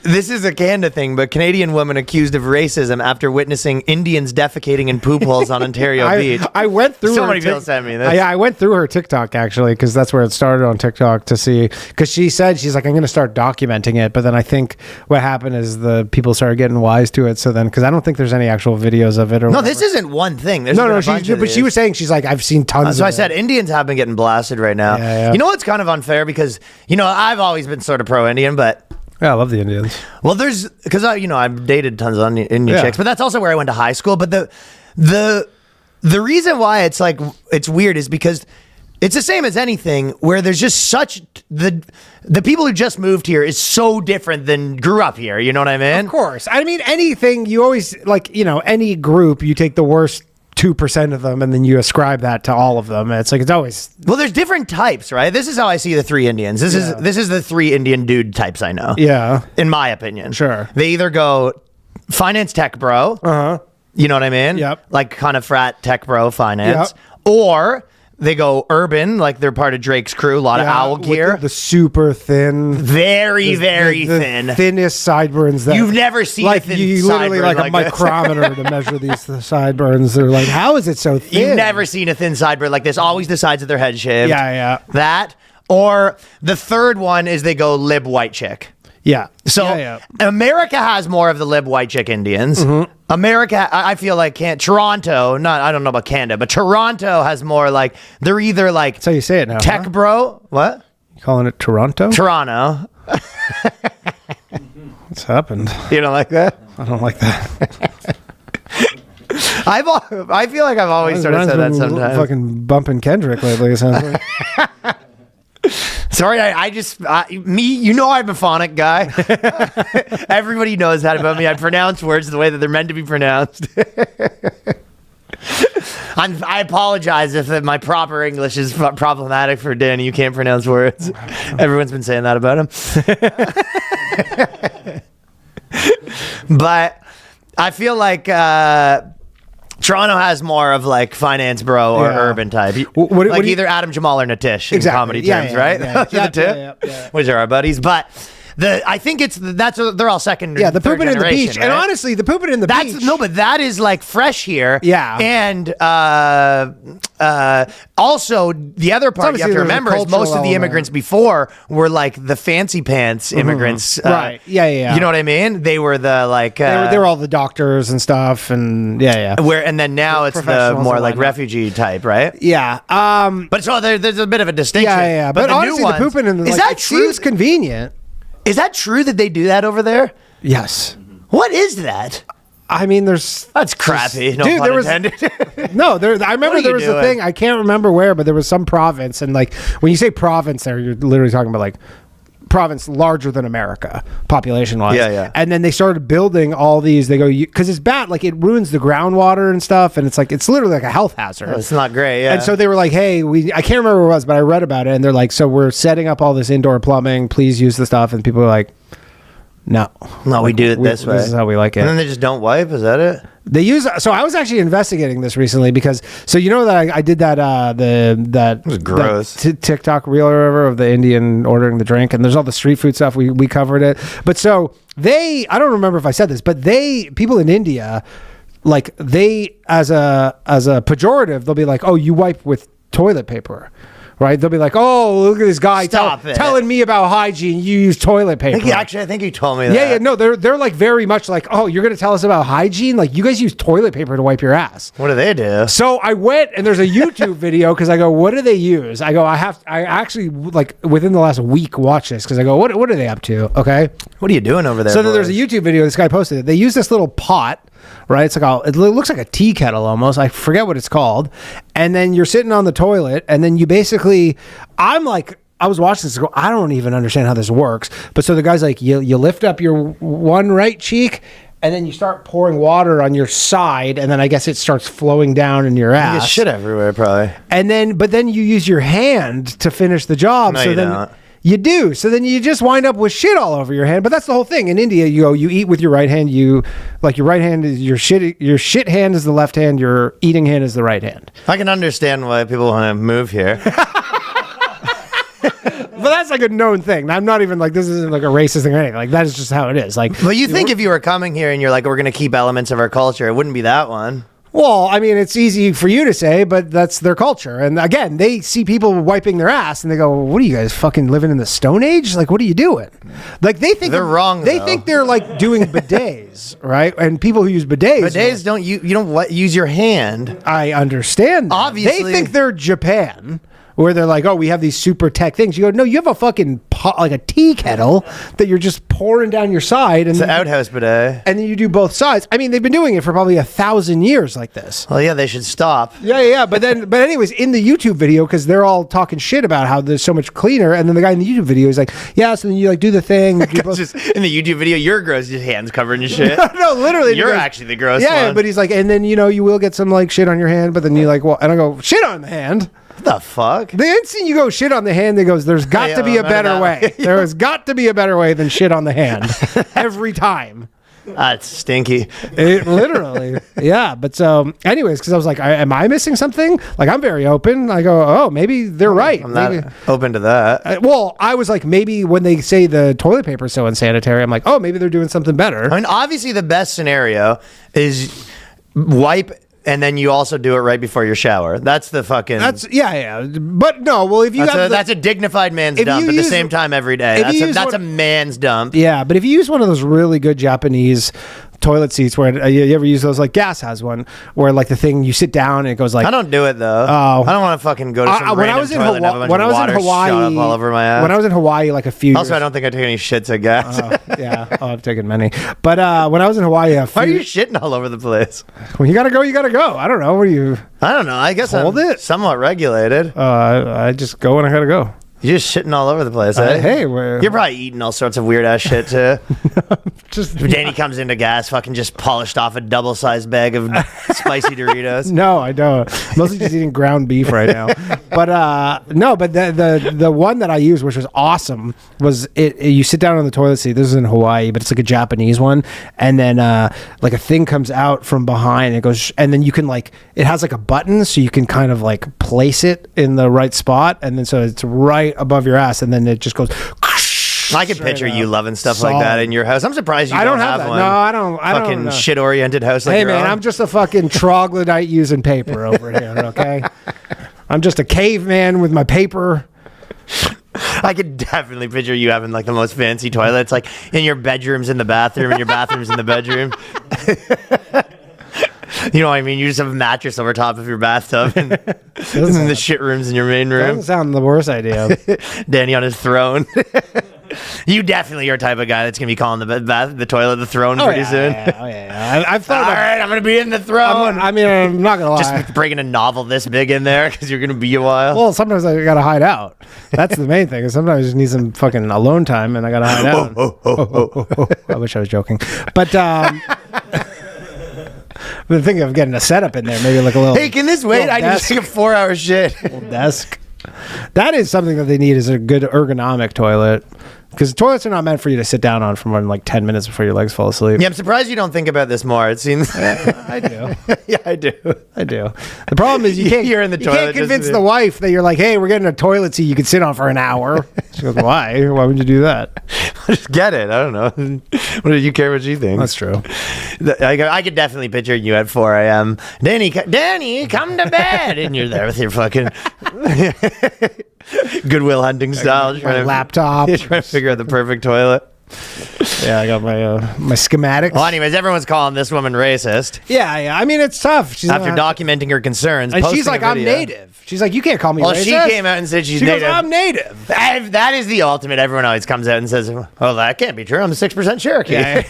This is a Canada thing, but Canadian woman accused of racism after witnessing Indians defecating in poop holes on Ontario Beach. I went through. So many people sent me this. I went through her TikTok actually because that's where it started on TikTok to see. Because she said she's like, I'm going to start documenting it, but then I think what happened is the people started getting wise to it. So then, because I don't think there's any actual videos of it. Or this isn't one thing. There's no. She was saying she's like, I've seen tons. So of I said Indians have been getting blasted right now. Yeah. You know what's kind of unfair because I've always been sort of pro-Indian, but. Yeah, I love the Indians. Well, because I've dated tons of Indian chicks, but that's also where I went to high school. But the reason why it's weird is because it's the same as anything where there's just such the people who just moved here is so different than grew up here. You know what I mean? Of course. I mean, anything you always any group you take the worst 2% of them and then you ascribe that to all of them. It's always there's different types, right? This is how I see the three Indians. This is the three Indian dude types I know. Yeah, in my opinion, sure. They either go finance tech bro, you know what I mean? Yep. Like kind of frat tech bro finance, yep. Or they go urban, like they're part of Drake's crew, a lot of owl gear. The super thin. Very thin. Thinnest sideburns that... You've never seen a thin you literally sideburn a micrometer to measure these sideburns. They're like, how is it so thin? You've never seen a thin sideburn like this. Always the sides of their head shaved. Yeah. That. Or the third one is they go lib white chick. Yeah. So America has more of the lib white chick Indians. Mm-hmm. America, I feel like Toronto, I don't know about Canada, but Toronto has more they're either That's how you say it now. Tech bro. What? You calling it Toronto? Toronto. What's happened? You don't like that? I don't like that. I feel like I've always sort of said that sometimes. Fucking bumping Kendrick lately, it sounds like. Sorry, I'm a phonic guy. Everybody knows that about me. I pronounce words the way that they're meant to be pronounced. I apologize if my proper English is problematic for Danny. You can't pronounce words. Everyone's been saying that about him. But I feel like Toronto has more of finance bro or urban type. Either Adam Jamal or Natish in comedy terms, right? Yeah. Which are our buddies. But I think they're all second. Yeah, the pooping in the beach, right? and honestly, the pooping in the beach. No, but that is fresh here. Yeah, and also the other part you have to remember is most of the immigrants before were the fancy pants immigrants, right? Yeah. You know what I mean? They were the they were all the doctors and stuff, and and then now it's the more refugee type, right? Yeah. But so there's a bit of a distinction. Yeah. But honestly, the pooping in the is that true? Seems convenient. Is that true that they do that over there? Yes. What is that? I mean, that's crappy. No dude, pun intended. I remember there was a thing. I can't remember where, but there was some province, and when you say province, there you're literally talking about province larger than America population wise. Yeah. And then they started building all these. They go because it's bad. It ruins the groundwater and stuff, and it's literally a health hazard. It's not great. Yeah. And so they were like, hey, I can't remember where it was, but I read about it, and they're like, so we're setting up all this indoor plumbing. Please use the stuff, and people are like, no, we do it this way. This is how we like it. And then they just don't wipe. Is that it? They use. So I was actually investigating this recently because that I did that that was gross TikTok reel or whatever of the Indian ordering the drink, and there's all the street food stuff. We covered it, but so I don't remember if I said this, but people in India, they as a pejorative, they'll be like, oh, you wipe with toilet paper. Right? They'll be like, oh, look at this guy telling me about hygiene. You use toilet paper. I think you told me that. Yeah. No, they're very much oh, you're going to tell us about hygiene? You guys use toilet paper to wipe your ass. What do they do? So I went, and there's a YouTube video because I go, what do they use? I go, I actually, within the last week, watch this because I go, what are they up to? Okay. What are you doing over there? So there's a YouTube video. This guy posted it. They use this little pot. Right, it looks like a tea kettle almost. I forget what it's called. And then you're sitting on the toilet, and then you basically, I was watching this. I don't even understand how this works. But so the guy's like, you lift up your one right cheek, and then you start pouring water on your side, and then I guess it starts flowing down in your ass. You get shit everywhere, probably. And but then you use your hand to finish the job. No, you don't. You do. So then you just wind up with shit all over your hand. But that's the whole thing. In India, you eat with your right hand. Your right hand is your shit hand is the left hand. Your eating hand is the right hand. I can understand why people want to move here. that's like a known thing. I'm not even like, this isn't like a racist thing or anything. Like, that is just how it is. Like, but you think if you were coming here and you're like, we're going to keep elements of our culture, it wouldn't be that one. Well, I mean, it's easy for you to say, but that's their culture. And again, they see people wiping their ass and they go, what are you guys fucking living in the Stone Age? Like, what are you doing? Like, they think they're wrong. They think they're like doing bidets, right? And people who use bidets don't you don't use your hand. I understand that. Obviously. They think they're Japan, where they're like, oh, we have these super tech things. You go, no, you have a fucking pot, like a tea kettle that you're just pouring down your side. And it's an outhouse bidet. And then you do both sides. I mean, they've been doing it for probably 1,000 years like this. Well, yeah, they should stop. Yeah. But anyways, in the YouTube video, because they're all talking shit about how there's so much cleaner. And then the guy in the YouTube video is like, yeah, so then you like do the thing. Just in the YouTube video, you're gross, your hands covered in shit. No, literally. You're actually the gross one. Yeah, but he's like, and then, you will get some like shit on your hand, but then you like, well, and I go, shit on the hand? What the fuck? The instant you go shit on the hand, it goes, there's got to be a better way. There has got to be a better way than shit on the hand. Every time. That's stinky. It literally. Yeah. But so, anyways, because I was like, am I missing something? Like, I'm very open. I go, oh, maybe they're right. I'm not open to that. Well, I was like, maybe when they say the toilet paper is so unsanitary, I'm like, oh, maybe they're doing something better. I mean, obviously, the best scenario is wipe. And then you also do it right before your shower. That's the fucking... Yeah. But no, well, if you that's a dignified man's dump at the same time every day. That's a man's dump. Yeah, but if you use one of those really good Japanese toilet seats where you ever use those, like Gas has one where like the thing you sit down and it goes like... I don't do it though. Oh. I don't want to fucking go to some random toilet and have a bunch of water shot up all over my ass. When I was in Hawaii like a few years... Also, I don't think I take any shits at Gas. I've taken many. But when I was in Hawaii... Why are you shitting all over the place? When you gotta go, you gotta go. I don't know. What do you... I don't know. I guess I'm somewhat regulated. I just go when I gotta go. You're just shitting all over the place, eh? Hey, you're probably eating all sorts of weird ass shit too. Just Danny comes into Gas, fucking just polished off a double-sized bag of spicy Doritos. No, I don't. Mostly just eating ground beef right now. But no, but the one that I used, which was awesome, was you sit down on the toilet seat. This is in Hawaii, but it's like a Japanese one, and then like a thing comes out from behind. And it goes, and then you can like it has like a button, so you can kind of like place it in the right spot, and then so it's right above your ass, and then it just goes. I can picture you loving stuff like that in your house. I'm surprised you don't have one. No, I don't. Fucking shit-oriented house like your own. I'm just a fucking troglodyte using paper over here, okay? I'm just a caveman with my paper. I could definitely picture you having like the most fancy toilets, like in your bedrooms in the bathroom, and your bathrooms in the bedroom. You know what I mean? You just have a mattress over top of your bathtub and the shit rooms in your main room. Doesn't sound the worst idea. Danny on his throne. You definitely are the type of guy that's going to be calling the toilet the throne pretty soon. I've thought all right, I'm going to be in the throne. I'm not going to lie. Just bringing a novel this big in there because you're going to be a while. Well, sometimes I got to hide out. That's the main thing. Sometimes I just need some fucking alone time and I got to hide out. I wish I was joking. But... I've been thinking of getting a setup in there, maybe like a little. Hey, can this wait? I just take a 4-hour shit. Little desk. That is something that they need is a good ergonomic toilet. Because toilets are not meant for you to sit down on for more than like 10 minutes before your legs fall asleep. Yeah, I'm surprised you don't think about this more. It seems. I do. Yeah, I do. The problem is you can't convince the wife that you're like, hey, we're getting a toilet seat you can sit on for an hour. She goes, why? Why would you do that? Just get it. I don't know. What do you care what she thinks? That's true. I could definitely picture you at 4 a.m. Danny, come to bed. And you're there with your fucking Goodwill Hunting style. My laptop. Trying to figure out the perfect toilet. Yeah, I got my schematics. Well, anyways, everyone's calling this woman racist. Yeah. I mean, it's tough. She's after documenting her concerns, and she's like, "I'm native." She's like, "You can't call me racist." Well, she came out and said she's native. Goes, I'm native. That is the ultimate. Everyone always comes out and says, "Oh, that can't be true. I'm a 6% Cherokee." Yeah.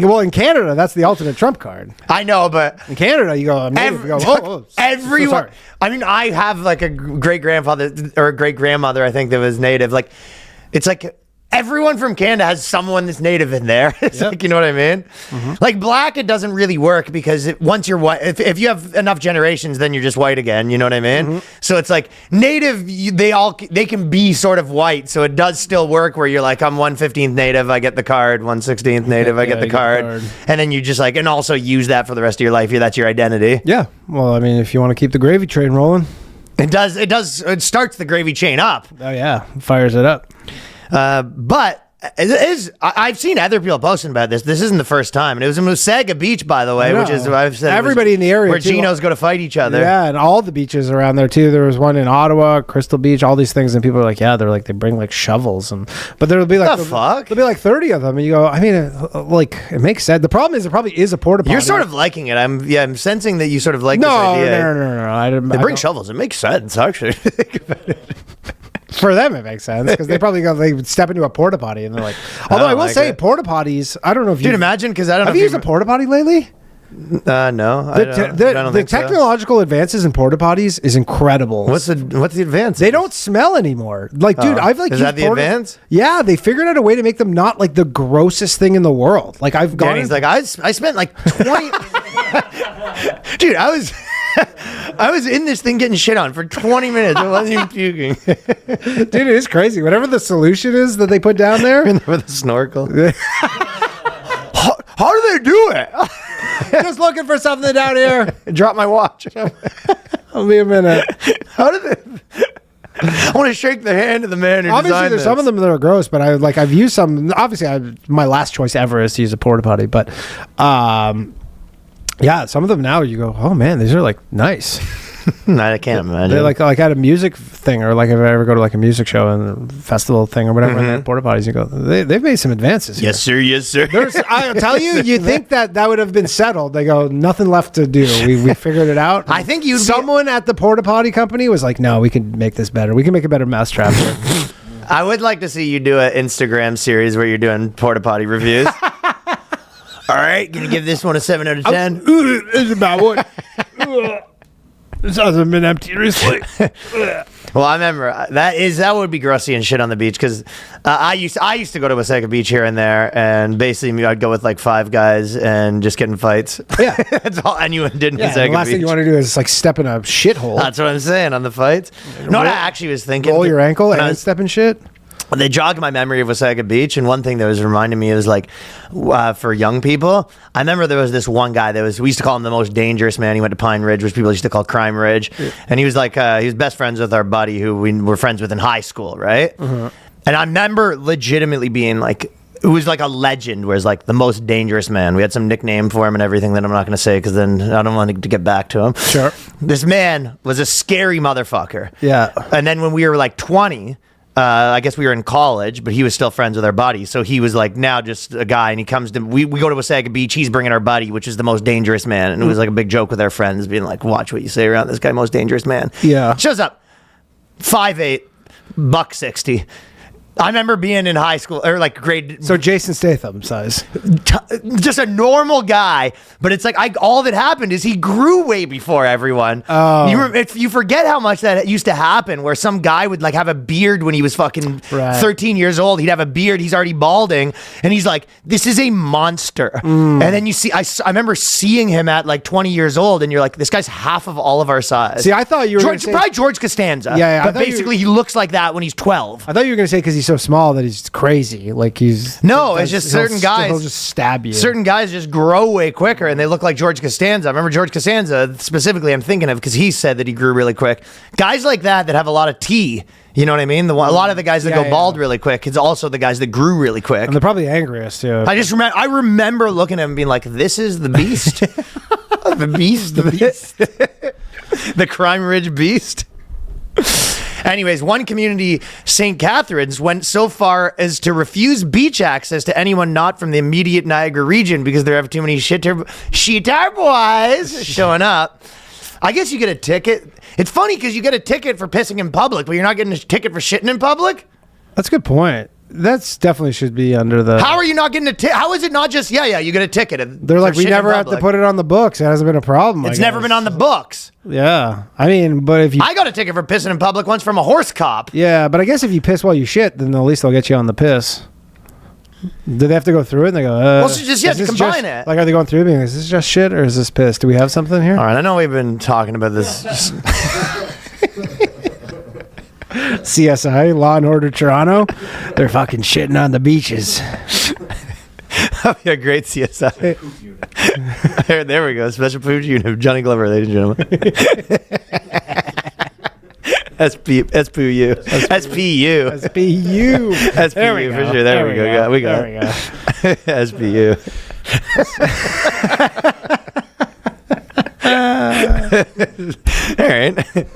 Well, in Canada, that's the ultimate trump card. I know, but in Canada, you go, I'm native. You go, everyone. So I mean, I have like a great grandfather or a great grandmother, I think, that was native. Like, it's like. Everyone from Canada has someone that's native in there. It's like, you know what I mean? Mm-hmm. Like black, it doesn't really work because once you're white, if you have enough generations, then you're just white again. You know what I mean? Mm-hmm. So it's like native, they can be sort of white. So it does still work where you're like, I'm 1/15th native, I get the card. 1/16th native, I get the card. And then you just like, and also use that for the rest of your life. That's your identity. Yeah. Well, I mean, if you want to keep the gravy train rolling. It does. It starts the gravy chain up. Oh yeah, fires it up. But it is. I've seen other people posting about this. This isn't the first time, and it was in Musaga Beach, by the way, which is what I've said. Everybody in the area where too. Genos go to fight each other. Yeah, and all the beaches around there too. There was one in Ottawa, Crystal Beach, all these things, and people are like, yeah, they're like they bring like shovels, but there'll be like fuck. There'll be like 30 of them, and you go, I mean, like it makes sense. The problem is there probably is a porta potty. You're sort of liking it. I'm sensing that you sort of like this idea. No. They bring shovels. It makes sense, actually. For them, it makes sense because they probably they step into a porta potty and they're like. Although I will say, porta potties. I don't know if you imagine because I don't know. Have you used a porta potty lately? No. The technological advances in porta potties is incredible. What's the advance? They don't smell anymore. Like, dude, I've like. Is that the advance? Yeah, they figured out a way to make them not like the grossest thing in the world. Like I've gone. Danny's like I spent like 20. Dude, I was in this thing getting shit on for 20 minutes. I wasn't even puking. Dude, it is crazy. Whatever the solution is that they put down there. With a snorkel. How do they do it? Just looking for something down here. Drop my watch. I'll be a minute. How do they... I want to shake the hand of the man who obviously designed there's this. some of them that are gross, but I've used some. Obviously, my last choice ever is to use a porta potty, but yeah, some of them now you go, oh man, these are like nice. I can't imagine. They're like at a music thing, or like if I ever go to like a music show and festival thing or whatever, and they have porta potties, you go, they've made some advances here. Yes, sir. I'll tell you, you think that would have been settled. They go, nothing left to do. We figured it out. I think someone at the porta potty company was like, no, we can make this better. We can make a better mousetrap. I would like to see you do an Instagram series where you're doing porta potty reviews. All right, gonna give this one a 7 out of 10. It's about what? This hasn't been empty recently. Well, I remember that would be grossy and shit on the beach because I used to go to Wasaga Beach here and there, and basically I'd go with like 5 guys and just get in fights. Yeah, that's all anyone did in Wasaga Wasaga Beach. The last Beach. thing you want to do is like step in a shithole. That's what I'm saying on the fights. No, what I actually was thinking. Roll your ankle and step in shit. They jogged my memory of Wasaga Beach, and one thing that was reminding me is like, for young people, I remember there was this one guy we used to call him the most dangerous man. He went to Pine Ridge, which people used to call Crime Ridge, and he was like, he was best friends with our buddy who we were friends with in high school, right? And I remember legitimately being like, it was like a legend, where it's like the most dangerous man. We had some nickname for him and everything that I'm not going to say because then I don't want to get back to him. Sure. This man was a scary motherfucker. Yeah. And then when we were like 20. I guess we were in college, but he was still friends with our buddy. So he was like now just a guy, and he comes to, we go to Wasaga Beach. He's bringing our buddy, which is the most dangerous man. And it was like a big joke with our friends being like, watch what you say around this guy, most dangerous man. Yeah. Shows up 5'8", $160. I remember being in high school or like grade. So Jason Statham size. Just a normal guy, but it's like all that happened is he grew way before everyone. Oh. You forget how much that used to happen, where some guy would like have a beard when he was fucking 13 years old. He'd have a beard. He's already balding, and he's like, "This is a monster." And then you see, I remember seeing him at like 20 years old, and you're like, "This guy's half of all of our size." See, I thought you were probably George Costanza. Yeah, but basically he looks like that when he's 12. I thought you were going to say because he's so small that he's crazy. Like he's it's just certain guys. He'll just stab you. Certain guys just grow way quicker, and they look like George Costanza. I remember George Costanza specifically. I'm thinking of because he said that he grew really quick. Guys like that have a lot of T. You know what I mean? A lot of the guys that go bald really quick. It's also the guys that grew really quick. And they're probably angriest too. I remember looking at him and being like, "This is the beast, the beast, the Crime Ridge beast." Anyways, one community, St. Catherine's, went so far as to refuse beach access to anyone not from the immediate Niagara region because there have too many shitter boys showing up. I guess you get a ticket. It's funny because you get a ticket for pissing in public, but you're not getting a ticket for shitting in public. That's a good point. That's definitely should be under the. How are you not getting a ticket? How is it not just, you get a ticket? They're like, we never have to put it on the books. It hasn't been a problem. It's never been on the books. Yeah. I mean, but if you. I got a ticket for pissing in public once from a horse cop. Yeah, but I guess if you piss while you shit, then at least they'll get you on the piss. Do they have to go through it? And they go, well, so just combine it. Like, are they going through it being, is this just shit or is this piss? Do we have something here? All right, I know we've been talking about this. CSI, Law and Order Toronto, they're fucking shitting on the beaches. That'd be a great CSI. there we go. Special food unit. Johnny Glover, ladies and gentlemen. SPU. SPU. There we go. For sure. There we go. We got There we go. SPU. All right.